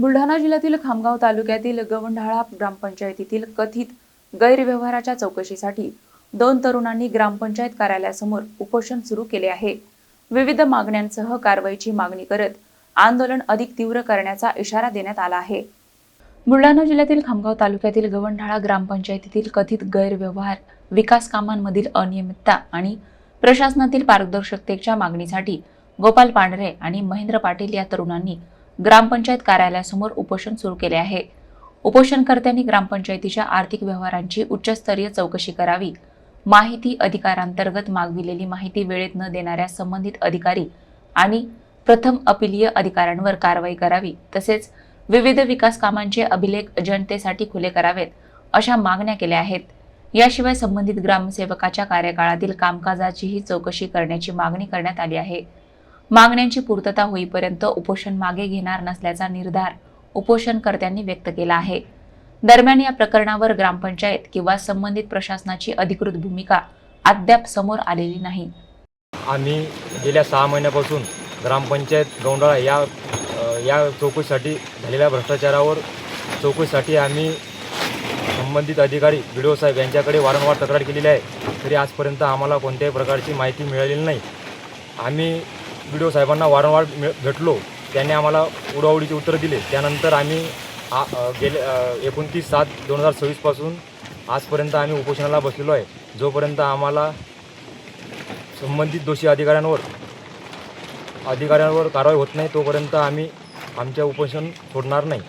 बुलढाणा जिल्ह्यातील खामगाव तालुक्यातील गवंढाळा ग्रामपंचायतीतील कथित गैरव्यवहाराच्या चौकशीसाठी 2 तरुणांनी ग्रामपंचायत कार्यालयासमोर उपोषण सुरू केले आहे। विविध मागण्यांसह कारवाईची मागणी करत आंदोलन अधिक तीव्र करण्याचा इशारा देण्यात आला आहे। बुलढाणा जिल्ह्यातील खामगाव तालुक्यातील गवंढाळा ग्रामपंचायतीतील कथित गैरव्यवहार, विकास कामांमधील अनियमितता आणि प्रशासनातील पारदर्शकतेच्या मागणीसाठी गोपाल पांढरे आणि महेंद्र पाटील या तरुणांनी ग्रामपंचायत कार्यालयासमोर उपोषण सुरू केले आहे। उपोषणकर्त्यांनी ग्रामपंचायतीच्या आर्थिक व्यवहारांची उच्चस्तरीय चौकशी करावी, माहिती अधिकारांतर्गत मागविलेली माहिती वेळेत न देणाऱ्या संबंधित अधिकारी आणि प्रथम अपीलीय अधिकाऱ्यांवर कारवाई करावी, तसेच विविध विकास कामांचे अभिलेख जनतेसाठी खुले करावेत, अशा मागण्या केल्या आहेत। याशिवाय संबंधित ग्रामसेवकाच्या कार्यकाळातील कामकाजाचीही चौकशी करण्याची मागणी करण्यात आली आहे। मागण्यांची पूर्तता होईपर्यंत उपोषण मागे घेणार नसल्याचा निर्धार उपोषणकर्त्यांनी व्यक्त केला आहे। दरम्यान या प्रकरणावर ग्रामपंचायत किंवा संबंधित प्रशासनाची अधिकृत भूमिका अद्याप समोर आलेली नाही। आम्ही गेल्या 6 महिन्यापासून ग्रामपंचायत गवंढाळा या चौकशीसाठी झालेल्या भ्रष्टाचारावर चौकशीसाठी आम्ही संबंधित अधिकारी BDO साहेब यांच्याकडे वारंवार तक्रार केलेली आहे, तरी आजपर्यंत आम्हाला कोणत्याही प्रकारची माहिती मिळालेली नाही। आम्ही BDO साहेबांना वारंवार भेटलो, त्यांनी आम्हाला उडवाउडीची उत्तर दिले। त्यानंतर आम्ही गेले 29/7/2026 पासून आजपर्यंत आम्ही उपोषणाला बसलेलो आहे। जोपर्यंत आम्हाला संबंधित दोषी अधिकाऱ्यांवर कारवाई होत नाही, तोपर्यंत आम्ही आमचे उपोषण सोडणार नाही।